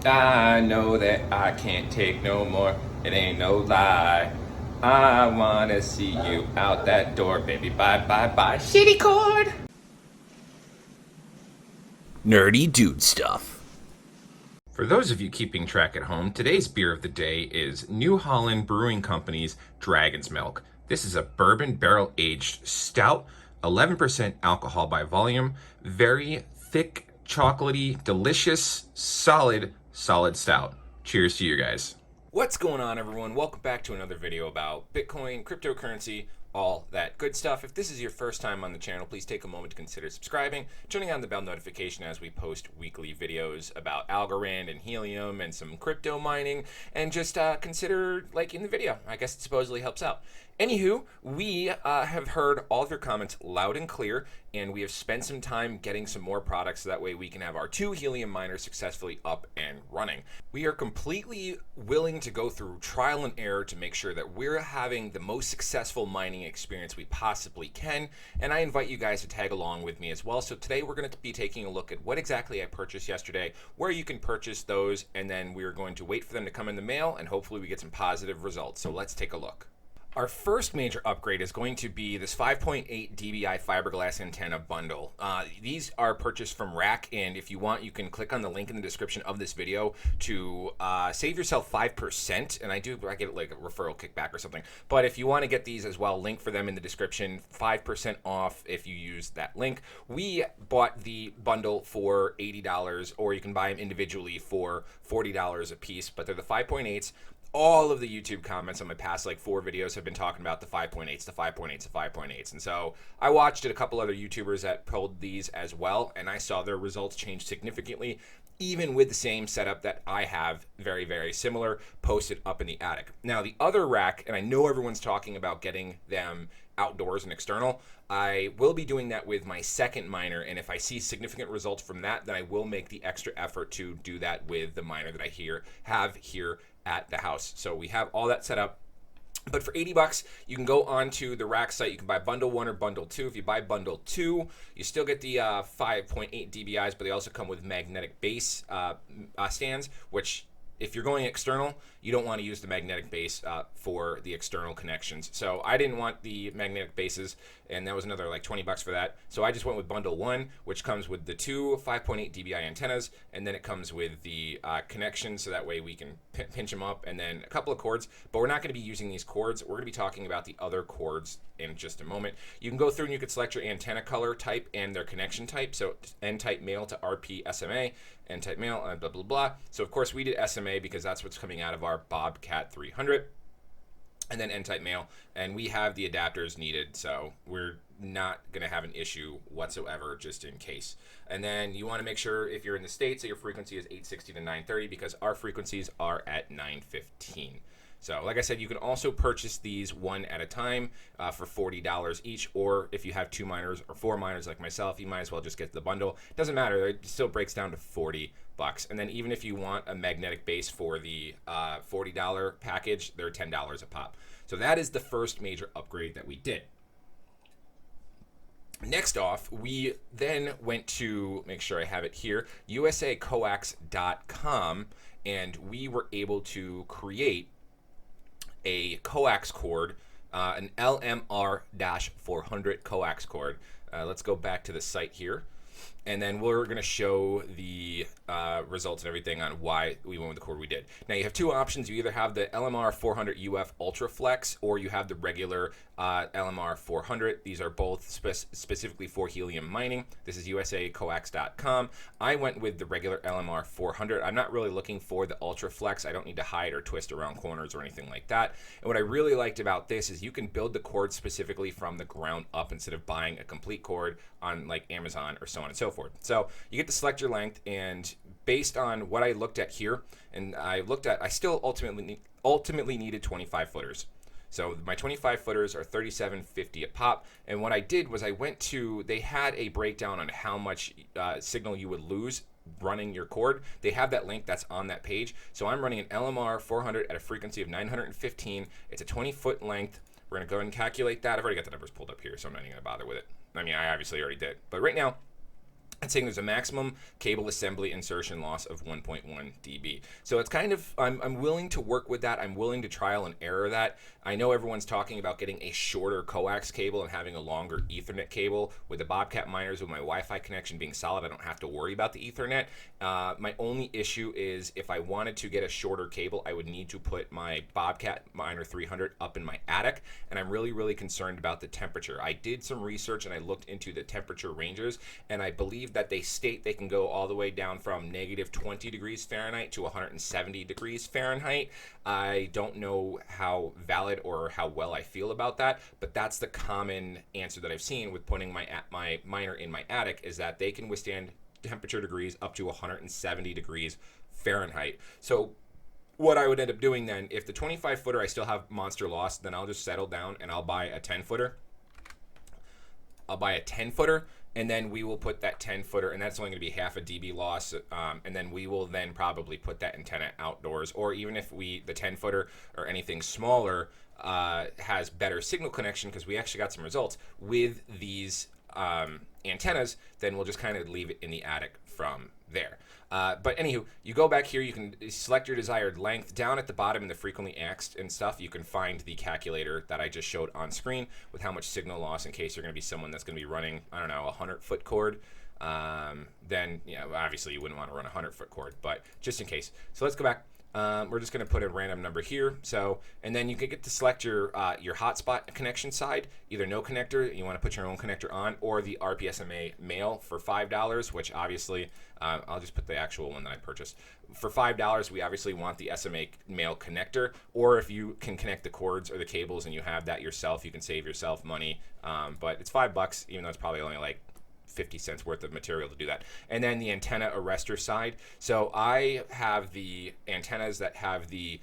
I know that I can't take no more. It ain't no lie. I wanna see you out that door, baby. Bye, bye, bye. Shitty cord. Nerdy dude stuff. For those of you keeping track at home, today's beer of the day is New Holland Brewing Company's Dragon's Milk. This is a bourbon barrel aged stout, 11% alcohol by volume, very thick, chocolatey, delicious, solid stout. Cheers to you guys. What's going on, everyone? Welcome back to another video about Bitcoin, cryptocurrency, all that good stuff. If this is your first time on the channel, please take a moment to consider subscribing, turning on the bell notification as we post weekly videos about algorand and helium and some crypto mining, and just consider liking the video. I guess it supposedly helps out. Anywho, we have heard all of your comments loud and clear, and we have spent some time getting some more products so that way we can have our 2 helium miners successfully up and running. We are completely willing to go through trial and error to make sure that we're having the most successful mining experience we possibly can, and I invite you guys to tag along with me as well. So today we're going to be taking a look at what exactly I purchased yesterday, where you can purchase those, and then we're going to wait for them to come in the mail, and hopefully we get some positive results. So let's take a look. Our first major upgrade is going to be this 5.8 dBi fiberglass antenna bundle. These are purchased from RAK, and if you want, you can click on the link in the description of this video to save yourself 5%. And I get like a referral kickback or something. But if you want to get these as well, link for them in the description, 5% off if you use that link. We bought the bundle for $80, or you can buy them individually for $40 a piece, but they're the 5.8s. All of the YouTube comments on my past like 4 videos have been talking about the 5.8s, the 5.8s, the 5.8s. And so I watched a couple other YouTubers that pulled these as well, and I saw their results change significantly, even with the same setup that I have, very, very similar, posted up in the attic. Now, the other rack, and I know everyone's talking about getting them outdoors and external, I will be doing that with my second miner, and if I see significant results from that, then I will make the extra effort to do that with the miner that I have here at the house. So we have all that set up. But for $80, you can go on to the RAK site. You can buy bundle 1 or bundle 2. If you buy bundle 2, you still get the 5.8 dBis, but they also come with magnetic base stands, which if you're going external, you don't want to use the magnetic base for the external connections. So I didn't want the magnetic bases, and that was another like $20 for that. So I just went with bundle 1, which comes with the 2 5.8 dBi antennas, and then it comes with the connections, so that way we can pinch them up, and then a couple of cords. But we're not going to be using these cords. We're going to be talking about the other cords in just a moment. You can go through and you can select your antenna color type and their connection type. So N-type male to RP SMA, N-type male, blah, blah, blah. So of course we did SMA because that's what's coming out of our Bobcat 300. And then N-type male. And we have the adapters needed, so we're not going to have an issue whatsoever, just in case. And then you want to make sure if you're in the States that your frequency is 860 to 930 because our frequencies are at 915. So like I said, you can also purchase these one at a time for $40 each, or if you have 2 miners or 4 miners like myself, you might as well just get the bundle. Doesn't matter, it still breaks down to $40. And then even if you want a magnetic base for the $40 package, they're $10 a pop. So that is the first major upgrade that we did. Next off, we then went to, make sure I have it here, usacoax.com, and we were able to create a coax cord, an LMR-400 coax cord. Let's go back to the site here. And then we're going to show the results and everything on why we went with the cord we did. Now you have 2 options. You either have the LMR 400 UF Ultra Flex, or you have the regular LMR 400. These are both specifically for helium mining. This is usacoax.com. I went with the regular LMR 400. I'm not really looking for the Ultra Flex. I don't need to hide or twist around corners or anything like that. And what I really liked about this is you can build the cord specifically from the ground up instead of buying a complete cord on like Amazon or so on and so forth. So you get to select your length, and based on what I looked at here, and I still ultimately needed 25 footers. So my 25 footers are $37.50 a pop. And what I did was they had a breakdown on how much signal you would lose running your cord. They have that link that's on that page. So I'm running an LMR 400 at a frequency of 915. It's a 20-foot length. We're going to go ahead and calculate that. I've already got the numbers pulled up here, so I'm not even going to bother with it. I mean, I obviously already did. But right now, It's saying there's a maximum cable assembly insertion loss of 1.1 dB. So it's kind of, I'm willing to work with that. I'm willing to trial and error that. I know everyone's talking about getting a shorter coax cable and having a longer Ethernet cable. With the Bobcat miners, with my Wi-Fi connection being solid, I don't have to worry about the Ethernet. My only issue is if I wanted to get a shorter cable, I would need to put my Bobcat Miner 300 up in my attic, and I'm really, really concerned about the temperature. I did some research and I looked into the temperature ranges, and I believe that they state they can go all the way down from negative 20 degrees Fahrenheit to 170 degrees Fahrenheit. I don't know how valid or how well I feel about that, but that's the common answer that I've seen with putting my miner in my attic, is that they can withstand temperature degrees up to 170 degrees Fahrenheit. So what I would end up doing then, if the 25 footer I still have monster loss, then I'll just settle down and I'll buy a 10 footer. And then we will put that 10 footer, and that's only going to be half a dB loss, and then we will then probably put that antenna outdoors, or even if the 10 footer or anything smaller has better signal connection, because we actually got some results with these antennas, then we'll just kind of leave it in the attic from there. But anywho, you go back here, you can select your desired length. Down at the bottom in the frequently asked and stuff, you can find the calculator that I just showed on screen with how much signal loss, in case you're going to be someone that's going to be running, I don't know, a 100-foot cord. Then, obviously you wouldn't want to run a 100-foot cord, but just in case. So let's go back. We're just going to put a random number here. So, and then you can get to select your hotspot connection side, either no connector, you want to put your own connector on, or the RPSMA male for $5, which obviously, I'll just put the actual one that I purchased. For $5, we obviously want the SMA male connector, or if you can connect the cords or the cables and you have that yourself, you can save yourself money. But it's $5, even though it's probably only like 50 cents worth of material to do that. And then the antenna arrestor side. So I have the antennas that have the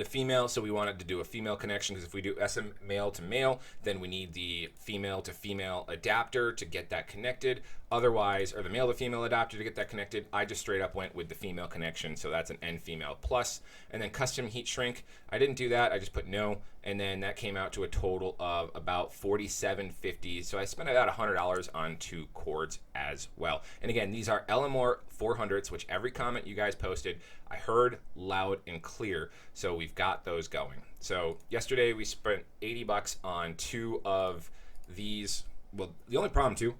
female, so we wanted to do a female connection, because if we do SM male to male, then we need the female to female adapter to get that connected. Otherwise, or the male to female adapter to get that connected, I just straight up went with the female connection, so that's an N female plus. And then custom heat shrink, I didn't do that, I just put no, and then that came out to a total of about $47.50. So I spent about $100 on 2 cords as well. And again, these are LMR 400s, which every comment you guys posted, I heard loud and clear. So we've got those going. So yesterday we spent $80 on 2 of these. Well, the only problem too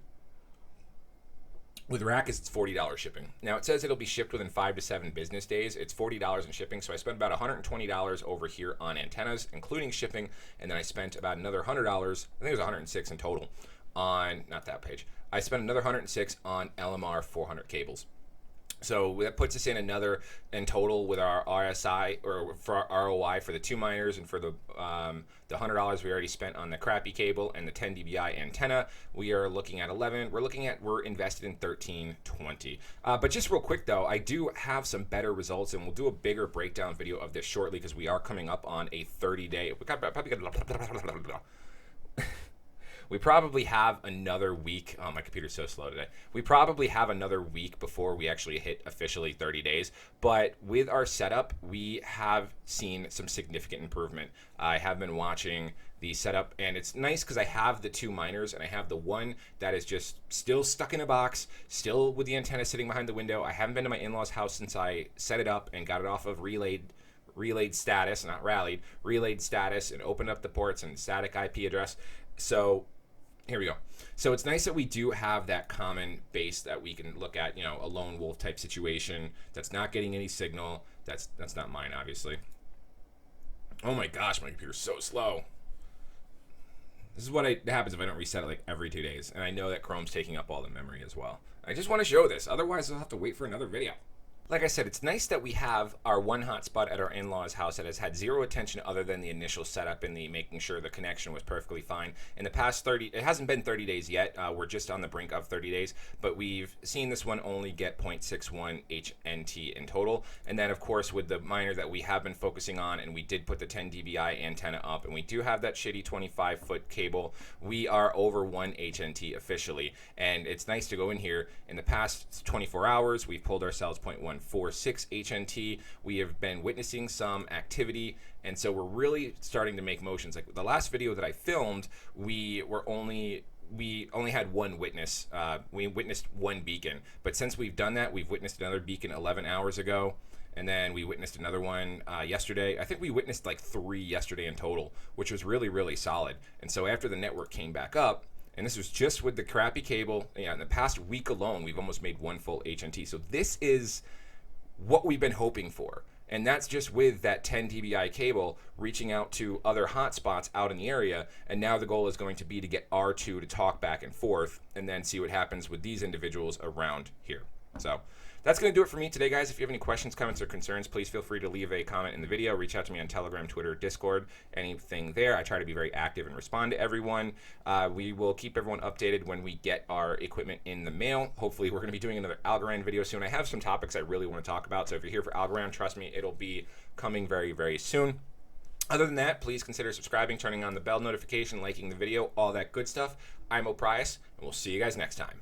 with RAK is it's $40 shipping. Now it says it'll be shipped within 5 to 7 business days. It's $40 in shipping, so I spent about $120 over here on antennas, including shipping, and then I spent about another $100. I think it was $106 in total on, not that page. I spent another $106 on LMR 400 cables. So that puts us in total with our RSI, or for our ROI for the 2 miners, and for the $100 we already spent on the crappy cable and the 10 dBi antenna, we are looking at 11. We're invested in 1320. But just real quick though, I do have some better results, and we'll do a bigger breakdown video of this shortly, because we are coming up on a 30-day. We probably have another week. Oh, my computer's so slow today. We probably have another week before we actually hit officially 30 days. But with our setup, we have seen some significant improvement. I have been watching the setup, and it's nice because I have the 2 miners, and I have the one that is just still stuck in a box, still with the antenna sitting behind the window. I haven't been to my in-laws' house since I set it up and got it off of relayed status, not rallied, relayed status, and opened up the ports and static IP address. So here we go. So it's nice that we do have that common base that we can look at, a lone wolf type situation that's not getting any signal. That's not mine, obviously. Oh my gosh, my computer's so slow. This is what happens if I don't reset it like every 2 days. And I know that Chrome's taking up all the memory as well. I just want to show this. Otherwise, I'll have to wait for another video. Like I said, it's nice that we have our one hotspot at our in-laws' house that has had zero attention other than the initial setup and the making sure the connection was perfectly fine. In the past it hasn't been 30 days yet. We're just on the brink of 30 days, but we've seen this one only get 0.61 HNT in total. And then, of course, with the miner that we have been focusing on, and we did put the 10 dBi antenna up, and we do have that shitty 25-foot cable, we are over 1 HNT officially. And it's nice to go in here. In the past 24 hours, we've pulled ourselves 0.146 HNT. We have been witnessing some activity, and so we're really starting to make motions. Like the last video that I filmed, we we only had one witness. We witnessed one beacon, but since we've done that, we've witnessed another beacon 11 hours ago, and then we witnessed another one yesterday. I think we witnessed like 3 yesterday in total, which was really, really solid. And so after the network came back up, and this was just with the crappy cable, in the past week alone, we've almost made one full HNT. So this is what we've been hoping for. And that's just with that 10 dBi cable reaching out to other hotspots out in the area. And now the goal is going to be to get R2 to talk back and forth and then see what happens with these individuals around here. So that's going to do it for me today, guys. If you have any questions, comments, or concerns, please feel free to leave a comment in the video. Reach out to me on Telegram, Twitter, Discord, anything there. I try to be very active and respond to everyone. We will keep everyone updated when we get our equipment in the mail. Hopefully, we're going to be doing another algorand video soon. I have some topics I really want to talk about, so if you're here for algorand, trust me, it'll be coming very, very soon. Other than that, please consider subscribing, turning on the bell notification, liking the video, all that good stuff. I'm O'Price, and we'll see you guys next time.